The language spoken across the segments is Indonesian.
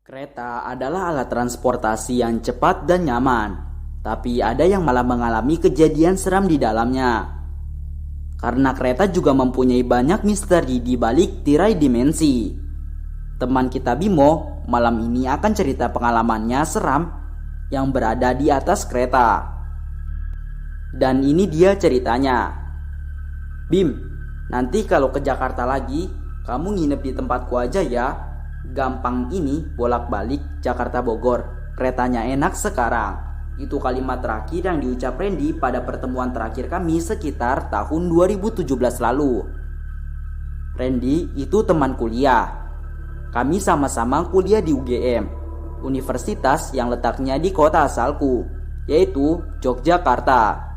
Kereta adalah alat transportasi yang cepat dan nyaman, tapi ada yang malah mengalami kejadian seram di dalamnya. Karena kereta juga mempunyai banyak misteri di balik tirai dimensi. Teman kita Bimo malam ini akan cerita pengalamannya seram yang berada di atas kereta. Dan ini dia ceritanya. Bim, nanti kalau ke Jakarta lagi, kamu nginep di tempatku aja ya. Gampang ini bolak-balik Jakarta Bogor. Keretanya enak sekarang. Itu kalimat terakhir yang diucap Randy pada pertemuan terakhir kami sekitar tahun 2017 lalu. Randy itu teman kuliah. Kami sama-sama kuliah di UGM, universitas yang letaknya di kota asalku, yaitu Yogyakarta.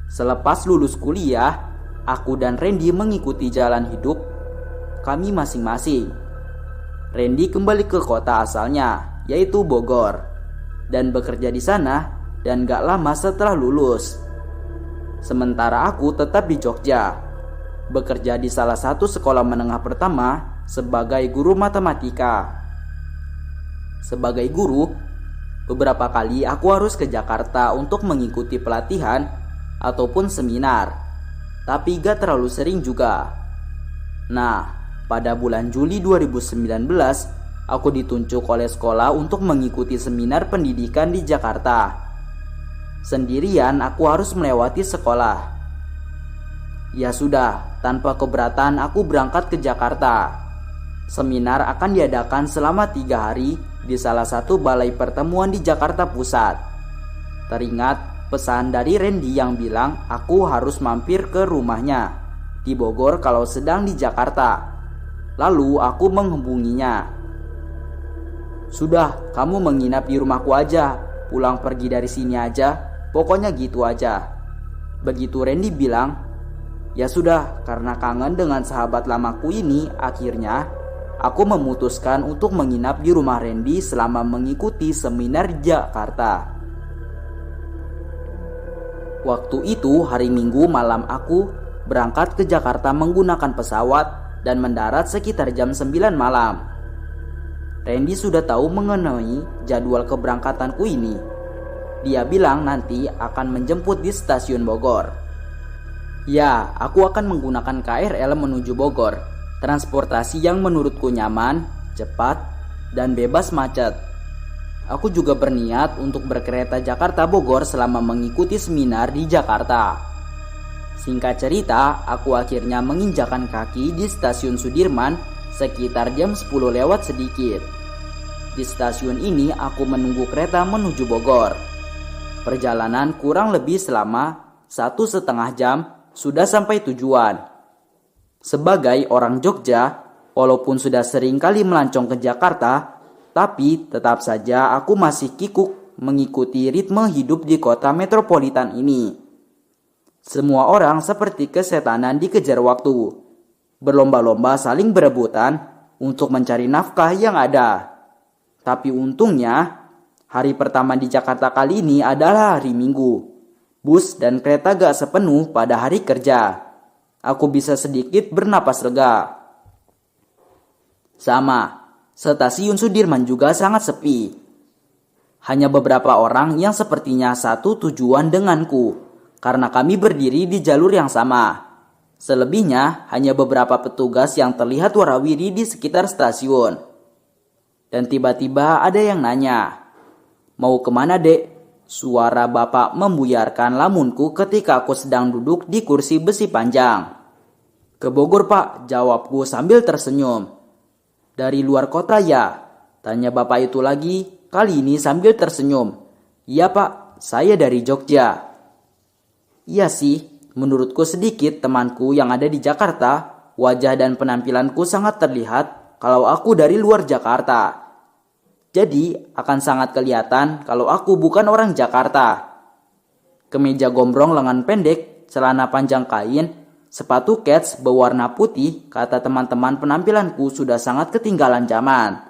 Selepas lulus kuliah, aku dan Randy mengikuti jalan hidup kami masing-masing. Randy kembali ke kota asalnya, yaitu Bogor, dan bekerja di sana dan gak lama setelah lulus. Sementara aku tetap di Jogja, bekerja di salah satu sekolah menengah pertama sebagai guru matematika. Sebagai guru, beberapa kali aku harus ke Jakarta untuk mengikuti pelatihan ataupun seminar, tapi gak terlalu sering juga. Nah, pada bulan Juli 2019, aku ditunjuk oleh sekolah untuk mengikuti seminar pendidikan di Jakarta. Sendirian aku harus melewati sekolah. Ya sudah, tanpa keberatan aku berangkat ke Jakarta. Seminar akan diadakan selama 3 hari di salah satu balai pertemuan di Jakarta Pusat. Teringat pesan dari Randy yang bilang aku harus mampir ke rumahnya di Bogor kalau sedang di Jakarta. Lalu aku menghubunginya. Sudah, kamu menginap di rumahku aja, pulang pergi dari sini aja, pokoknya gitu aja. Begitu Randy bilang, ya sudah, karena kangen dengan sahabat lamaku ini, akhirnya aku memutuskan untuk menginap di rumah Randy selama mengikuti seminar di Jakarta. Waktu itu hari Minggu malam aku berangkat ke Jakarta menggunakan pesawat dan mendarat sekitar jam 9 malam. Randy sudah tahu mengenai jadwal keberangkatanku ini. Dia bilang nanti akan menjemput di stasiun Bogor. Ya, aku akan menggunakan KRL menuju Bogor, transportasi yang menurutku nyaman, cepat, dan bebas macet. Aku juga berniat untuk berkereta Jakarta Bogor selama mengikuti seminar di Jakarta. Singkat cerita, aku akhirnya menginjakan kaki di stasiun Sudirman sekitar jam 10 lewat sedikit. Di stasiun ini aku menunggu kereta menuju Bogor. Perjalanan kurang lebih selama 1,5 jam sudah sampai tujuan. Sebagai orang Jogja, walaupun sudah sering kali melancong ke Jakarta, tapi tetap saja aku masih kikuk mengikuti ritme hidup di kota metropolitan ini. Semua orang seperti kesetanan dikejar waktu, berlomba-lomba saling berebutan untuk mencari nafkah yang ada. Tapi untungnya, hari pertama di Jakarta kali ini adalah hari Minggu. Bus dan kereta gak sepenuh pada hari kerja. Aku bisa sedikit bernapas lega. Sama, stasiun Sudirman juga sangat sepi. Hanya beberapa orang yang sepertinya satu tujuan denganku, karena kami berdiri di jalur yang sama. Selebihnya hanya beberapa petugas yang terlihat warawiri di sekitar stasiun. Dan tiba-tiba ada yang nanya, "Mau kemana, Dek?" Suara bapak membuyarkan lamunku ketika aku sedang duduk di kursi besi panjang. "Ke Bogor, Pak," jawabku sambil tersenyum. "Dari luar kota ya?" tanya bapak itu lagi, kali ini sambil tersenyum. "Iya, Pak, saya dari Jogja." Iya sih, menurutku sedikit temanku yang ada di Jakarta, wajah dan penampilanku sangat terlihat kalau aku dari luar Jakarta. Jadi akan sangat kelihatan kalau aku bukan orang Jakarta. Kemeja gombrong lengan pendek, celana panjang kain, sepatu kets berwarna putih, kata teman-teman penampilanku sudah sangat ketinggalan zaman.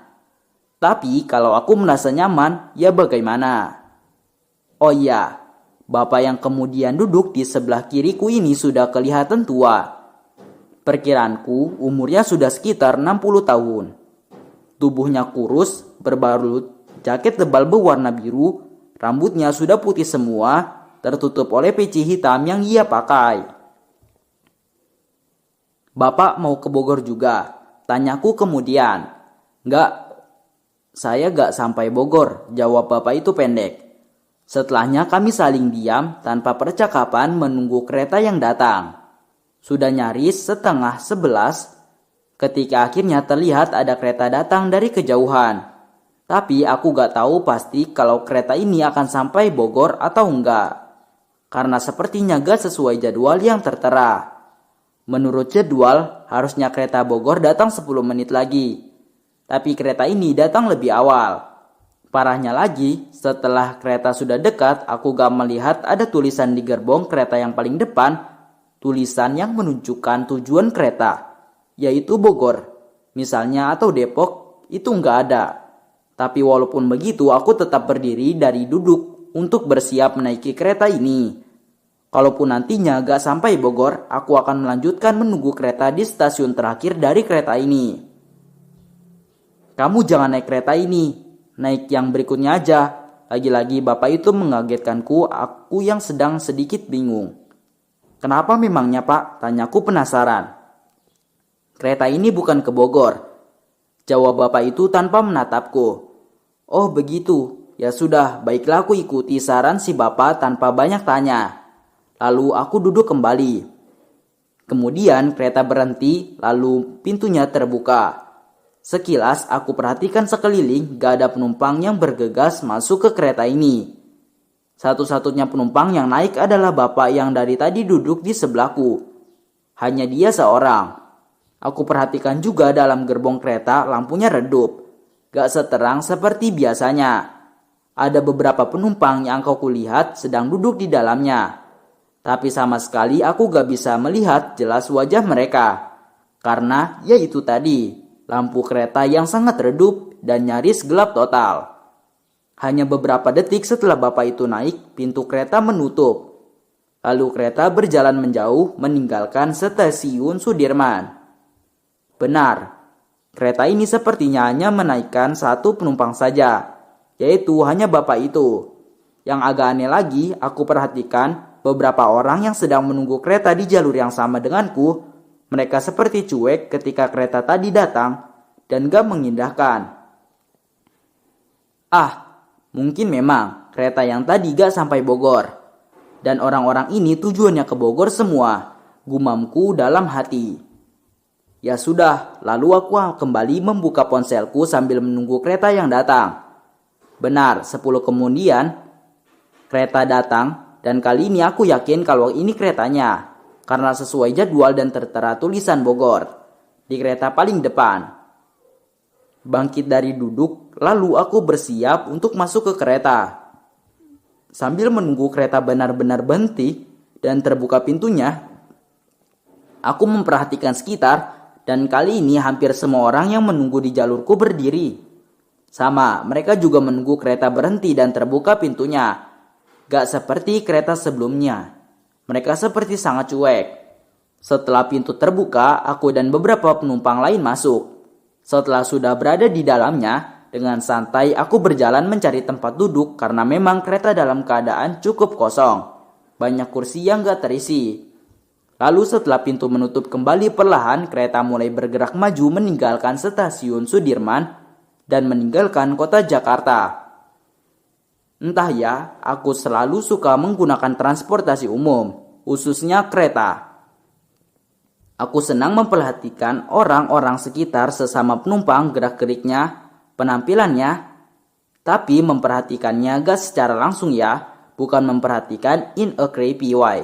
Tapi kalau aku merasa nyaman, ya bagaimana? Oh iya, bapak yang kemudian duduk di sebelah kiriku ini sudah kelihatan tua. Perkiraanku umurnya sudah sekitar 60 tahun. Tubuhnya kurus, berbalut jaket tebal berwarna biru, rambutnya sudah putih semua, tertutup oleh peci hitam yang ia pakai. "Bapak mau ke Bogor juga?" tanyaku kemudian. "Enggak, saya gak sampai Bogor," jawab bapak itu pendek. Setelahnya kami saling diam tanpa percakapan menunggu kereta yang datang. Sudah nyaris setengah 11 ketika akhirnya terlihat ada kereta datang dari kejauhan. Tapi aku gak tahu pasti kalau kereta ini akan sampai Bogor atau enggak. Karena sepertinya gak sesuai jadwal yang tertera. Menurut jadwal, harusnya kereta Bogor datang 10 menit lagi. Tapi kereta ini datang lebih awal. Parahnya lagi, setelah kereta sudah dekat, aku gak melihat ada tulisan di gerbong kereta yang paling depan. Tulisan yang menunjukkan tujuan kereta, yaitu Bogor, misalnya, atau Depok, itu nggak ada. Tapi walaupun begitu, aku tetap berdiri dari duduk untuk bersiap menaiki kereta ini. Kalaupun nantinya nggak sampai Bogor, aku akan melanjutkan menunggu kereta di stasiun terakhir dari kereta ini. "Kamu jangan naik kereta ini, naik yang berikutnya aja." Lagi-lagi bapak itu mengagetkanku, aku yang sedang sedikit bingung. "Kenapa memangnya, Pak?" tanyaku penasaran. "Kereta ini bukan ke Bogor," jawab bapak itu tanpa menatapku. "Oh begitu, ya sudah, baiklah," aku ikuti saran si bapak tanpa banyak tanya. Lalu aku duduk kembali. Kemudian kereta berhenti, lalu pintunya terbuka. Sekilas aku perhatikan sekeliling, gak ada penumpang yang bergegas masuk ke kereta ini. Satu-satunya penumpang yang naik adalah bapak yang dari tadi duduk di sebelahku. Hanya dia seorang. Aku perhatikan juga dalam gerbong kereta lampunya redup. Gak seterang seperti biasanya. Ada beberapa penumpang yang aku lihat sedang duduk di dalamnya. Tapi sama sekali aku gak bisa melihat jelas wajah mereka. Karena ya itu tadi, lampu kereta yang sangat redup dan nyaris gelap total. Hanya beberapa detik setelah bapak itu naik, pintu kereta menutup. Lalu kereta berjalan menjauh meninggalkan stasiun Sudirman. Benar, kereta ini sepertinya hanya menaikkan satu penumpang saja, yaitu hanya bapak itu. Yang agak aneh lagi, aku perhatikan beberapa orang yang sedang menunggu kereta di jalur yang sama denganku. Mereka seperti cuek ketika kereta tadi datang dan gak mengindahkan. Mungkin memang kereta yang tadi gak sampai Bogor. Dan orang-orang ini tujuannya ke Bogor semua, gumamku dalam hati. Ya sudah, lalu aku kembali membuka ponselku sambil menunggu kereta yang datang. Benar, 10 kemudian kereta datang dan kali ini aku yakin kalau ini keretanya. Karena sesuai jadwal dan tertera tulisan Bogor di kereta paling depan. Bangkit dari duduk, lalu aku bersiap untuk masuk ke kereta. Sambil menunggu kereta benar-benar berhenti dan terbuka pintunya, aku memperhatikan sekitar dan kali ini hampir semua orang yang menunggu di jalurku berdiri. Sama, mereka juga menunggu kereta berhenti dan terbuka pintunya. Gak seperti kereta sebelumnya. Mereka seperti sangat cuek. Setelah pintu terbuka, aku dan beberapa penumpang lain masuk. Setelah sudah berada di dalamnya, dengan santai aku berjalan mencari tempat duduk karena memang kereta dalam keadaan cukup kosong. Banyak kursi yang gak terisi. Lalu setelah pintu menutup kembali perlahan, kereta mulai bergerak maju meninggalkan stasiun Sudirman dan meninggalkan kota Jakarta. Entah ya, aku selalu suka menggunakan transportasi umum, khususnya kereta. Aku senang memperhatikan orang-orang sekitar sesama penumpang, gerak-geriknya, penampilannya. Tapi memperhatikannya gak secara langsung ya, bukan memperhatikan in a creepy way.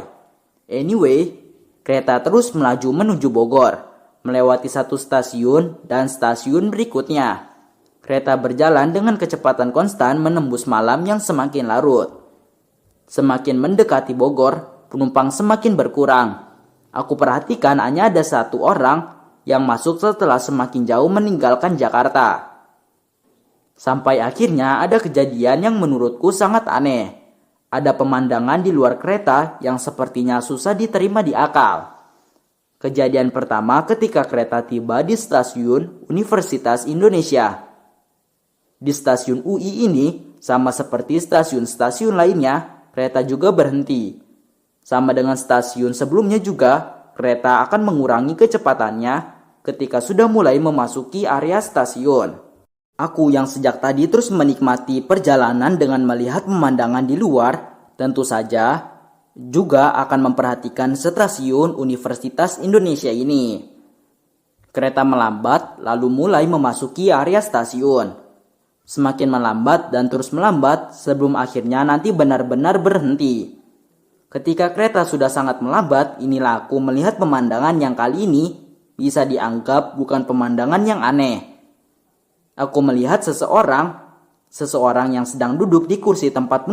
Anyway, kereta terus melaju menuju Bogor, melewati satu stasiun dan stasiun berikutnya. Kereta berjalan dengan kecepatan konstan menembus malam yang semakin larut. Semakin mendekati Bogor, penumpang semakin berkurang. Aku perhatikan hanya ada satu orang yang masuk setelah semakin jauh meninggalkan Jakarta. Sampai akhirnya ada kejadian yang menurutku sangat aneh. Ada pemandangan di luar kereta yang sepertinya susah diterima di akal. Kejadian pertama ketika kereta tiba di stasiun Universitas Indonesia. Di stasiun UI ini, sama seperti stasiun-stasiun lainnya, kereta juga berhenti. Sama dengan stasiun sebelumnya juga, kereta akan mengurangi kecepatannya ketika sudah mulai memasuki area stasiun. Aku yang sejak tadi terus menikmati perjalanan dengan melihat pemandangan di luar, tentu saja juga akan memperhatikan stasiun Universitas Indonesia ini. Kereta melambat lalu mulai memasuki area stasiun. Semakin melambat dan terus melambat sebelum akhirnya nanti benar-benar berhenti. Ketika kereta sudah sangat melambat, inilah aku melihat pemandangan yang kali ini bisa dianggap bukan pemandangan yang aneh. Aku melihat seseorang yang sedang duduk di kursi tempat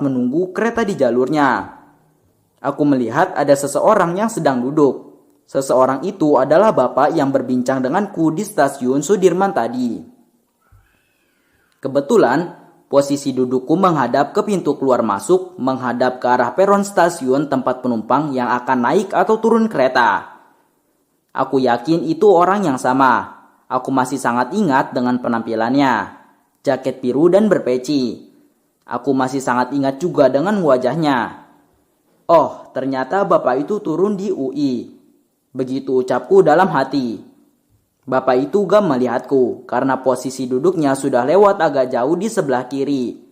menunggu kereta di jalurnya. Aku melihat ada seseorang yang sedang duduk. Seseorang itu adalah bapak yang berbincang denganku di stasiun Sudirman tadi. Kebetulan, posisi dudukku menghadap ke pintu keluar masuk, menghadap ke arah peron stasiun tempat penumpang yang akan naik atau turun kereta. Aku yakin itu orang yang sama. Aku masih sangat ingat dengan penampilannya, jaket biru dan berpeci. Aku masih sangat ingat juga dengan wajahnya. Oh, ternyata bapak itu turun di UI. Begitu ucapku dalam hati. Bapak itu gak melihatku karena posisi duduknya sudah lewat agak jauh di sebelah kiri.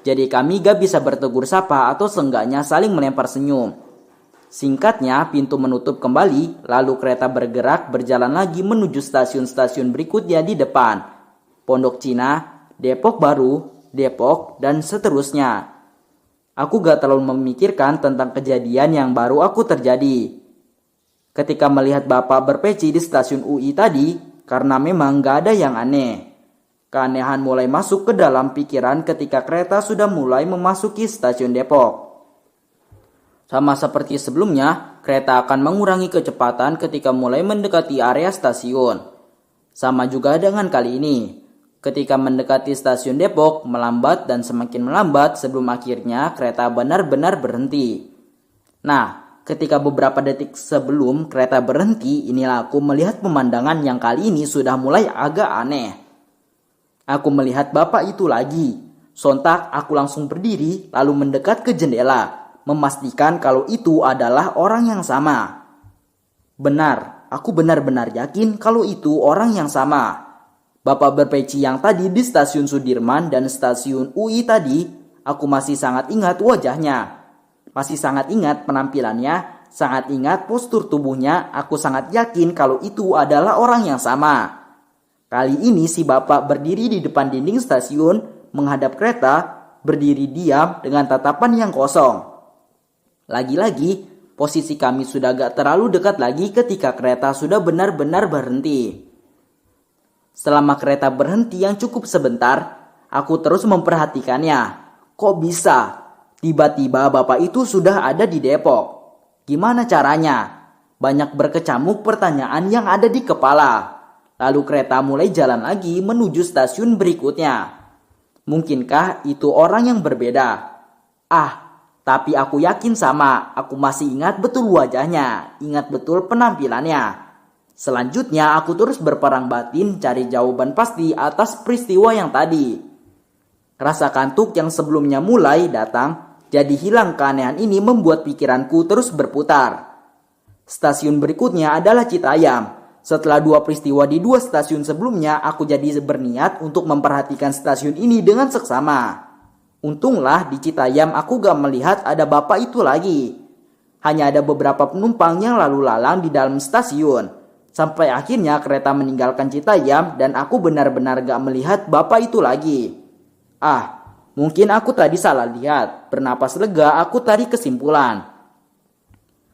Jadi kami gak bisa bertegur sapa atau seenggaknya saling melempar senyum. Singkatnya, pintu menutup kembali, lalu kereta bergerak berjalan lagi menuju stasiun-stasiun berikutnya di depan. Pondok Cina, Depok Baru, Depok, dan seterusnya. Aku gak terlalu memikirkan tentang kejadian yang baru aku terjadi. Ketika melihat bapak berpeci di stasiun UI tadi, karena memang gak ada yang aneh. Keanehan mulai masuk ke dalam pikiran ketika kereta sudah mulai memasuki stasiun Depok. Sama seperti sebelumnya, kereta akan mengurangi kecepatan ketika mulai mendekati area stasiun. Sama juga dengan kali ini. Ketika mendekati stasiun Depok, melambat dan semakin melambat sebelum akhirnya kereta benar-benar berhenti. Nah, ketika beberapa detik sebelum kereta berhenti, inilah aku melihat pemandangan yang kali ini sudah mulai agak aneh. Aku melihat bapak itu lagi. Sontak aku langsung berdiri lalu mendekat ke jendela. Memastikan kalau itu adalah orang yang sama. Benar, aku benar-benar yakin kalau itu orang yang sama. Bapak berpeci yang tadi di stasiun Sudirman dan stasiun UI tadi, aku masih sangat ingat wajahnya. Masih sangat ingat penampilannya, sangat ingat postur tubuhnya, aku sangat yakin kalau itu adalah orang yang sama. Kali ini si bapak berdiri di depan dinding stasiun, menghadap kereta, berdiri diam dengan tatapan yang kosong. Lagi-lagi, posisi kami sudah gak terlalu dekat lagi ketika kereta sudah benar-benar berhenti. Selama kereta berhenti yang cukup sebentar, aku terus memperhatikannya. Kok bisa? Tiba-tiba bapak itu sudah ada di Depok. Gimana caranya? Banyak berkecamuk pertanyaan yang ada di kepala. Lalu kereta mulai jalan lagi menuju stasiun berikutnya. Mungkinkah itu orang yang berbeda? Tapi aku yakin sama, aku masih ingat betul wajahnya, ingat betul penampilannya. Selanjutnya aku terus berperang batin cari jawaban pasti atas peristiwa yang tadi. Rasa kantuk yang sebelumnya mulai datang, jadi hilang keanehan ini membuat pikiranku terus berputar. Stasiun berikutnya adalah Citayam. Setelah dua peristiwa di dua stasiun sebelumnya, aku jadi berniat untuk memperhatikan stasiun ini dengan seksama. Untunglah di Citayam aku gak melihat ada bapak itu lagi. Hanya ada beberapa penumpang yang lalu lalang di dalam stasiun. Sampai akhirnya kereta meninggalkan Citayam dan aku benar-benar gak melihat bapak itu lagi. Mungkin aku tadi salah lihat. Bernapas lega aku tarik kesimpulan.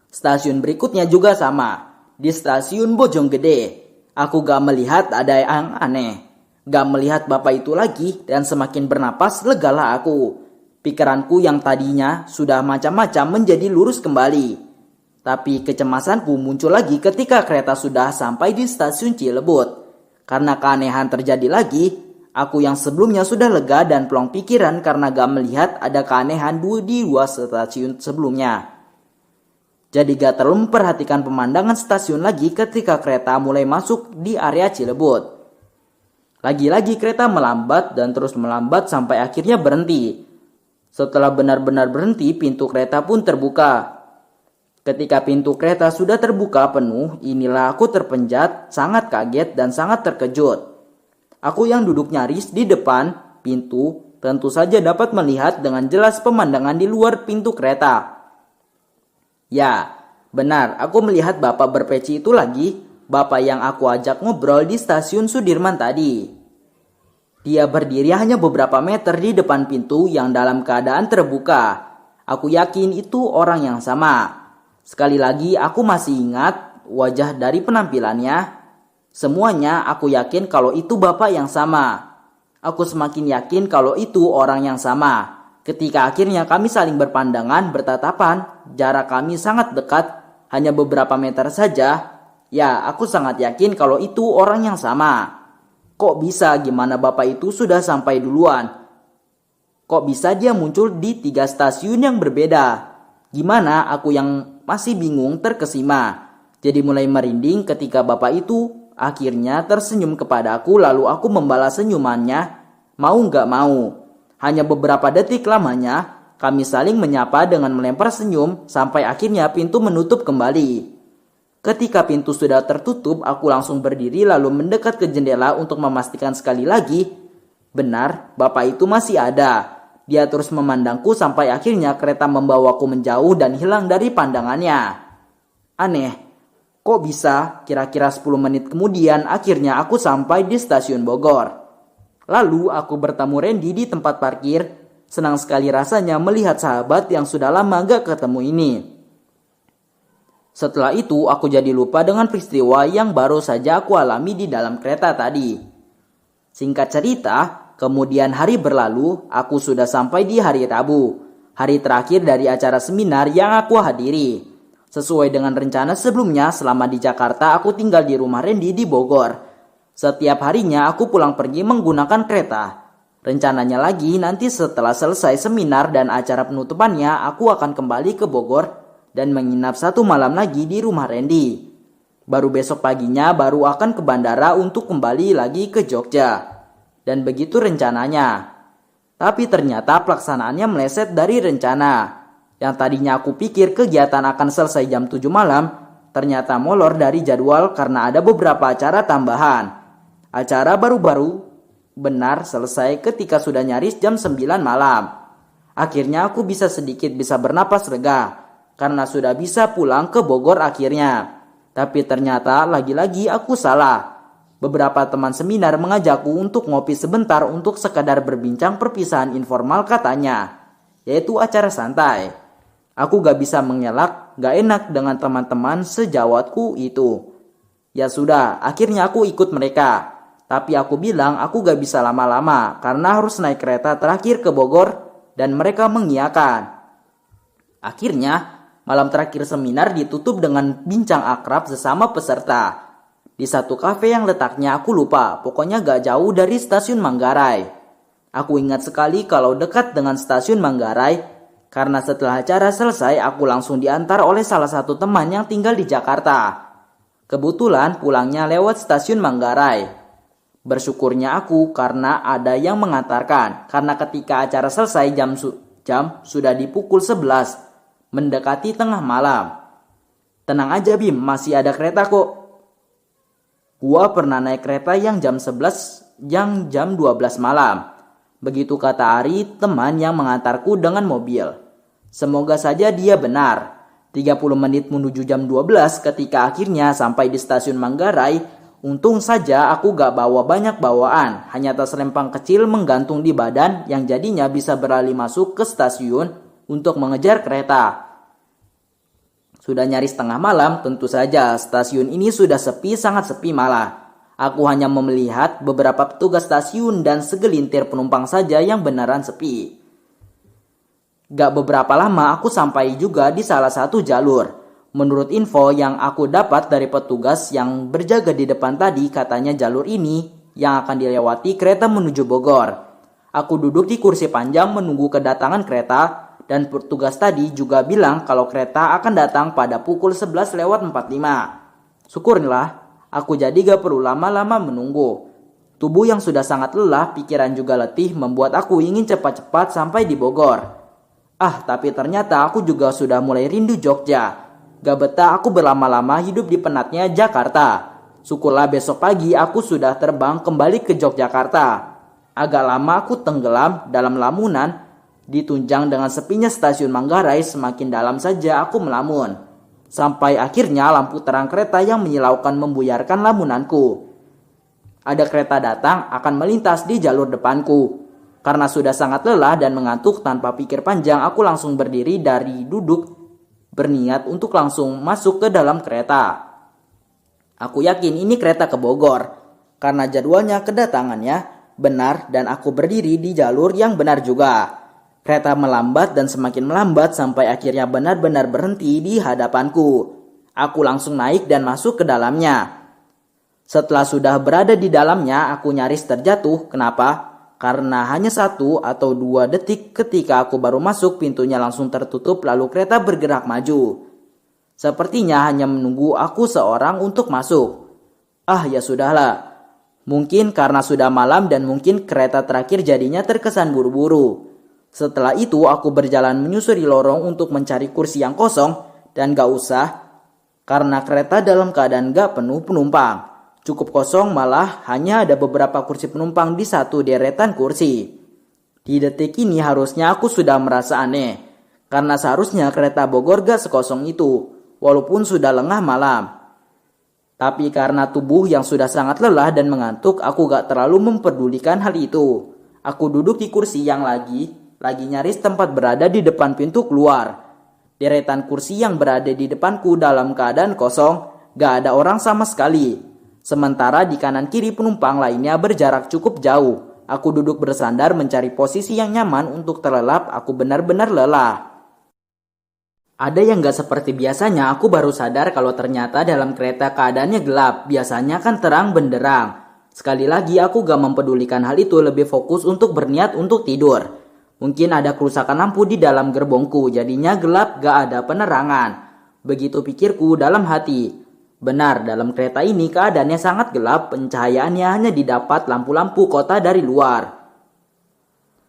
Stasiun berikutnya juga sama. Di stasiun Bojonggede. Aku gak melihat ada yang aneh. Gak melihat bapak itu lagi dan semakin bernapas legalah aku. Pikiranku yang tadinya sudah macam-macam menjadi lurus kembali. Tapi kecemasanku muncul lagi ketika kereta sudah sampai di stasiun Cilebut. Karena keanehan terjadi lagi, aku yang sebelumnya sudah lega dan plong pikiran karena gak melihat ada keanehan di dua stasiun sebelumnya. Jadi gak terlalu memperhatikan pemandangan stasiun lagi ketika kereta mulai masuk di area Cilebut. Lagi-lagi kereta melambat dan terus melambat sampai akhirnya berhenti. Setelah benar-benar berhenti, pintu kereta pun terbuka. Ketika pintu kereta sudah terbuka penuh, inilah aku terpenjat, sangat kaget dan sangat terkejut. Aku yang duduk nyaris di depan pintu tentu saja dapat melihat dengan jelas pemandangan di luar pintu kereta. Ya, benar, aku melihat bapak berpeci itu lagi, bapak yang aku ajak ngobrol di stasiun Sudirman tadi. Dia berdiri hanya beberapa meter di depan pintu yang dalam keadaan terbuka. Aku yakin itu orang yang sama. Sekali lagi aku masih ingat wajah dari penampilannya. Semuanya aku yakin kalau itu bapak yang sama. Aku semakin yakin kalau itu orang yang sama. Ketika akhirnya kami saling berpandangan, bertatapan, jarak kami sangat dekat, hanya beberapa meter saja. Ya, aku sangat yakin kalau itu orang yang sama. Kok bisa gimana bapak itu sudah sampai duluan? Kok bisa dia muncul di 3 stasiun yang berbeda? Gimana aku yang masih bingung terkesima. Jadi mulai merinding ketika bapak itu akhirnya tersenyum kepadaku, lalu aku membalas senyumannya, mau gak mau. Hanya beberapa detik lamanya, kami saling menyapa dengan melempar senyum sampai akhirnya pintu menutup kembali. Ketika pintu sudah tertutup, aku langsung berdiri lalu mendekat ke jendela untuk memastikan sekali lagi. Benar, bapak itu masih ada. Dia terus memandangku sampai akhirnya kereta membawaku menjauh dan hilang dari pandangannya. Aneh, kok bisa? Kira-kira 10 menit kemudian akhirnya aku sampai di stasiun Bogor. Lalu aku bertemu Randy di tempat parkir. Senang sekali rasanya melihat sahabat yang sudah lama gak ketemu ini. Setelah itu aku jadi lupa dengan peristiwa yang baru saja aku alami di dalam kereta tadi. Singkat cerita, kemudian hari berlalu, aku sudah sampai di hari Rabu, hari terakhir dari acara seminar yang aku hadiri. Sesuai dengan rencana sebelumnya, selama di Jakarta aku tinggal di rumah Randy di Bogor. Setiap harinya aku pulang pergi menggunakan kereta. Rencananya lagi nanti setelah selesai seminar dan acara penutupannya, aku akan kembali ke Bogor dan menginap 1 malam lagi di rumah Randy. Baru besok paginya baru akan ke bandara untuk kembali lagi ke Jogja. Dan begitu rencananya. Tapi ternyata pelaksanaannya meleset dari rencana. Yang tadinya aku pikir kegiatan akan selesai jam 7 malam, ternyata molor dari jadwal karena ada beberapa acara tambahan. Acara baru-baru benar selesai ketika sudah nyaris jam 9 malam. Akhirnya aku bisa bernapas lega karena sudah bisa pulang ke Bogor akhirnya. Tapi ternyata lagi-lagi aku salah. Beberapa teman seminar mengajakku untuk ngopi sebentar untuk sekadar berbincang perpisahan informal katanya, yaitu acara santai. Aku gak bisa mengelak, gak enak dengan teman-teman sejawatku itu. Ya sudah, akhirnya aku ikut mereka. Tapi aku bilang aku gak bisa lama-lama karena harus naik kereta terakhir ke Bogor dan mereka mengiyakan. Akhirnya, malam terakhir seminar ditutup dengan bincang akrab sesama peserta. Di satu kafe yang letaknya aku lupa, pokoknya gak jauh dari stasiun Manggarai. Aku ingat sekali kalau dekat dengan stasiun Manggarai, karena setelah acara selesai aku langsung diantar oleh salah satu teman yang tinggal di Jakarta. Kebetulan pulangnya lewat stasiun Manggarai. Bersyukurnya aku karena ada yang mengantarkan, karena ketika acara selesai jam sudah di pukul 11, mendekati tengah malam. Tenang aja Bim, masih ada kereta kok. Gua pernah naik kereta yang jam 11, yang jam 12 malam. Begitu kata Ari, teman yang mengantarku dengan mobil. Semoga saja dia benar. 30 menit menuju jam 12 ketika akhirnya sampai di stasiun Manggarai. Untung saja aku gak bawa banyak bawaan, hanya tas rempang kecil menggantung di badan yang jadinya bisa beralih masuk ke stasiun untuk mengejar kereta. Sudah nyaris tengah malam, tentu saja stasiun ini sudah sepi, sangat sepi malah. Aku hanya melihat beberapa petugas stasiun dan segelintir penumpang saja yang beneran sepi. Gak beberapa lama aku sampai juga di salah satu jalur. Menurut info yang aku dapat dari petugas yang berjaga di depan tadi, katanya jalur ini yang akan dilewati kereta menuju Bogor. Aku duduk di kursi panjang menunggu kedatangan kereta dan petugas tadi juga bilang kalau kereta akan datang pada pukul 11:45. Syukurlah, aku jadi gak perlu lama-lama menunggu. Tubuh yang sudah sangat lelah, pikiran juga letih membuat aku ingin cepat-cepat sampai di Bogor. Tapi ternyata aku juga sudah mulai rindu Jogja. Gak betah aku berlama-lama hidup di penatnya Jakarta. Syukurlah besok pagi aku sudah terbang kembali ke Yogyakarta. Agak lama aku tenggelam dalam lamunan, ditunjang dengan sepinya stasiun Manggarai. Semakin dalam saja aku melamun. Sampai akhirnya lampu terang kereta yang menyilaukan membuyarkan lamunanku. Ada kereta datang akan melintas di jalur depanku. Karena sudah sangat lelah dan mengantuk, tanpa pikir panjang aku langsung berdiri dari duduk, berniat untuk langsung masuk ke dalam kereta. Aku yakin ini kereta ke Bogor, karena jadwalnya kedatangannya benar dan aku berdiri di jalur yang benar juga. Kereta melambat dan semakin melambat sampai akhirnya benar-benar berhenti di hadapanku. Aku langsung naik dan masuk ke dalamnya. Setelah sudah berada di dalamnya, aku nyaris terjatuh. Kenapa? Karena hanya 1 atau 2 detik ketika aku baru masuk, pintunya langsung tertutup lalu kereta bergerak maju. Sepertinya hanya menunggu aku seorang untuk masuk. Ya sudahlah. Mungkin karena sudah malam dan mungkin kereta terakhir jadinya terkesan buru-buru. Setelah itu aku berjalan menyusuri lorong untuk mencari kursi yang kosong dan gak usah. Karena kereta dalam keadaan gak penuh penumpang. Cukup kosong, malah hanya ada beberapa kursi penumpang di satu deretan kursi. Di detik ini harusnya aku sudah merasa aneh. Karena seharusnya kereta Bogor gak sekosong itu, walaupun sudah lengah malam. Tapi karena tubuh yang sudah sangat lelah dan mengantuk, aku gak terlalu memperdulikan hal itu. Aku duduk di kursi yang lagi nyaris tempat berada di depan pintu keluar. Deretan kursi yang berada di depanku dalam keadaan kosong, gak ada orang sama sekali. Sementara di kanan kiri penumpang lainnya berjarak cukup jauh. Aku duduk bersandar mencari posisi yang nyaman untuk terlelap. Aku benar-benar lelah. Ada yang gak seperti biasanya. Aku baru sadar kalau ternyata dalam kereta keadaannya gelap. Biasanya kan terang benderang. Sekali lagi aku gak mempedulikan hal itu. Lebih fokus untuk berniat untuk tidur. Mungkin ada kerusakan lampu di dalam gerbongku. Jadinya gelap, gak ada penerangan. Begitu pikirku dalam hati. Benar, dalam kereta ini keadaannya sangat gelap, pencahayaannya hanya didapat lampu-lampu kota dari luar.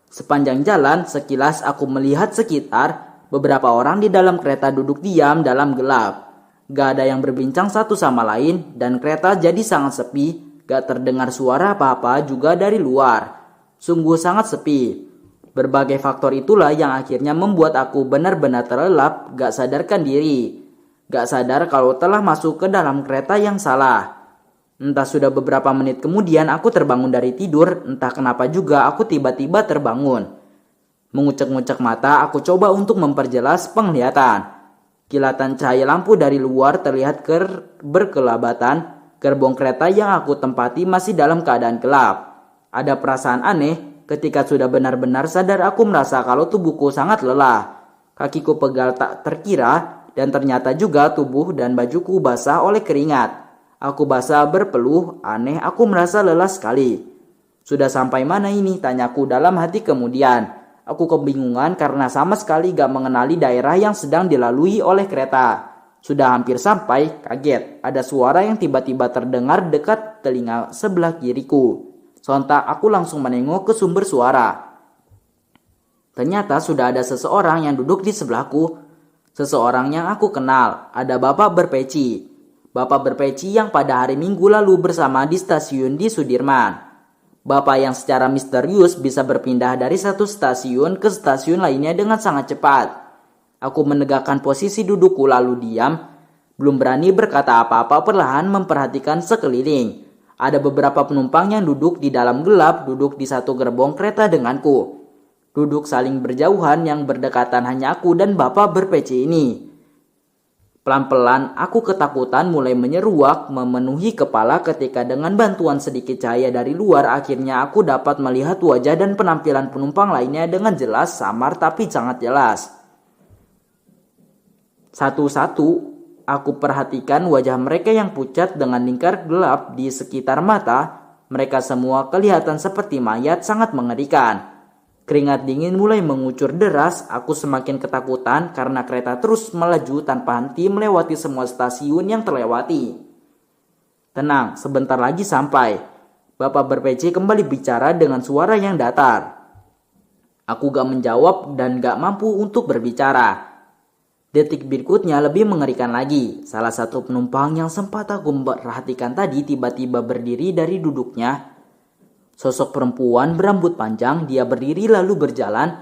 Sepanjang jalan, sekilas aku melihat sekitar, beberapa orang di dalam kereta duduk diam dalam gelap. Gak ada yang berbincang satu sama lain, dan kereta jadi sangat sepi, gak terdengar suara apa-apa juga dari luar. Sungguh sangat sepi. Berbagai faktor itulah yang akhirnya membuat aku benar-benar terlelap, gak sadarkan diri. Gak sadar kalau telah masuk ke dalam kereta yang salah. Entah sudah beberapa menit kemudian aku terbangun dari tidur. Entah kenapa juga aku tiba-tiba terbangun. Mengucek-ngucek mata, aku coba untuk memperjelas penglihatan. Kilatan cahaya lampu dari luar terlihat berkelabatan. Gerbong kereta yang aku tempati masih dalam keadaan gelap. Ada perasaan aneh. Ketika sudah benar-benar sadar, aku merasa kalau tubuhku sangat lelah. Kakiku pegal tak terkira. Dan ternyata juga tubuh dan bajuku basah oleh keringat. Aku basah berpeluh, aneh, aku merasa lelah sekali. Sudah sampai mana ini? Tanyaku dalam hati kemudian. Aku kebingungan karena sama sekali gak mengenali daerah yang sedang dilalui oleh kereta. Sudah hampir sampai, kaget. Ada suara yang tiba-tiba terdengar dekat telinga sebelah kiriku. Sontak aku langsung menengok ke sumber suara. Ternyata sudah ada seseorang yang duduk di sebelahku. Seseorang yang aku kenal, ada Bapak Berpeci. Bapak Berpeci yang pada hari Minggu lalu bersama di stasiun di Sudirman. Bapak yang secara misterius bisa berpindah dari satu stasiun ke stasiun lainnya dengan sangat cepat. Aku menegakkan posisi dudukku lalu diam, belum berani berkata apa-apa, perlahan memperhatikan sekeliling. Ada beberapa penumpang yang duduk di dalam gelap, duduk di satu gerbong kereta denganku. Duduk saling berjauhan yang berdekatan hanya aku dan Bapak Berpeci ini. Pelan-pelan aku ketakutan mulai menyeruak memenuhi kepala ketika dengan bantuan sedikit cahaya dari luar akhirnya aku dapat melihat wajah dan penampilan penumpang lainnya dengan jelas, samar tapi sangat jelas. Satu-satu aku perhatikan wajah mereka yang pucat dengan lingkar gelap di sekitar mata. Mereka semua kelihatan seperti mayat, sangat mengerikan. Keringat dingin mulai mengucur deras, aku semakin ketakutan karena kereta terus melaju tanpa henti melewati semua stasiun yang terlewati. Tenang, sebentar lagi sampai. Bapak ber-PC kembali bicara dengan suara yang datar. Aku gak menjawab dan gak mampu untuk berbicara. Detik berikutnya lebih mengerikan lagi. Salah satu penumpang yang sempat aku perhatikan tadi tiba-tiba berdiri dari duduknya. Sosok perempuan berambut panjang, dia berdiri lalu berjalan,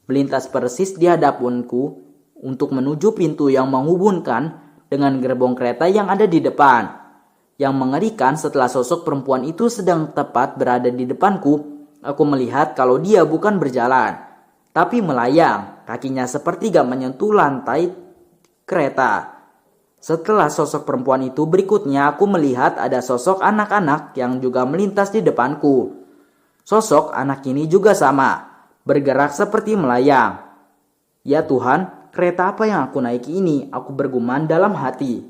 melintas persis di hadapanku untuk menuju pintu yang menghubungkan dengan gerbong kereta yang ada di depan. Yang mengerikan, setelah sosok perempuan itu sedang tepat berada di depanku, aku melihat kalau dia bukan berjalan, tapi melayang. Kakinya seperti gak menyentuh lantai kereta. Setelah sosok perempuan itu, berikutnya aku melihat ada sosok anak-anak yang juga melintas di depanku. Sosok anak ini juga sama, bergerak seperti melayang. Ya Tuhan, kereta apa yang aku naiki ini? Aku bergumam dalam hati.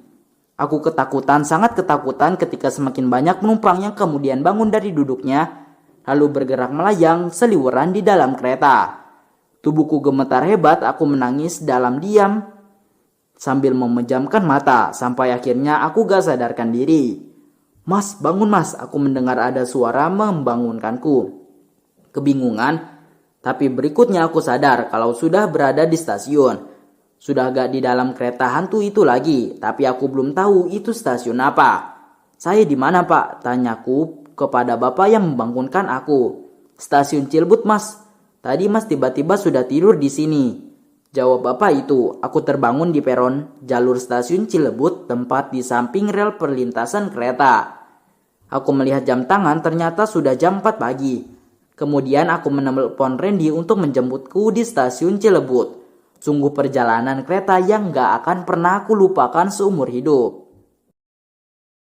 Aku ketakutan, sangat ketakutan ketika semakin banyak penumpang yang kemudian bangun dari duduknya, lalu bergerak melayang seliweran di dalam kereta. Tubuhku gemetar hebat, aku menangis dalam diam sambil memejamkan mata, sampai akhirnya aku gak sadarkan diri. Mas, bangun mas, aku mendengar ada suara membangunkanku. Kebingungan, tapi berikutnya aku sadar kalau sudah berada di stasiun. Sudah gak di dalam kereta hantu itu lagi, tapi aku belum tahu itu stasiun apa. Saya di mana pak? Tanyaku kepada bapak yang membangunkan aku. Stasiun Cilebut mas. Tadi mas tiba-tiba sudah tidur di sini. Jawab bapak itu. Aku terbangun di peron jalur stasiun Cilebut, tempat di samping rel perlintasan kereta. Aku melihat jam tangan, ternyata sudah jam 4 pagi. Kemudian aku menelpon Randy untuk menjemputku di stasiun Cilebut. Sungguh perjalanan kereta yang gak akan pernah aku lupakan seumur hidup.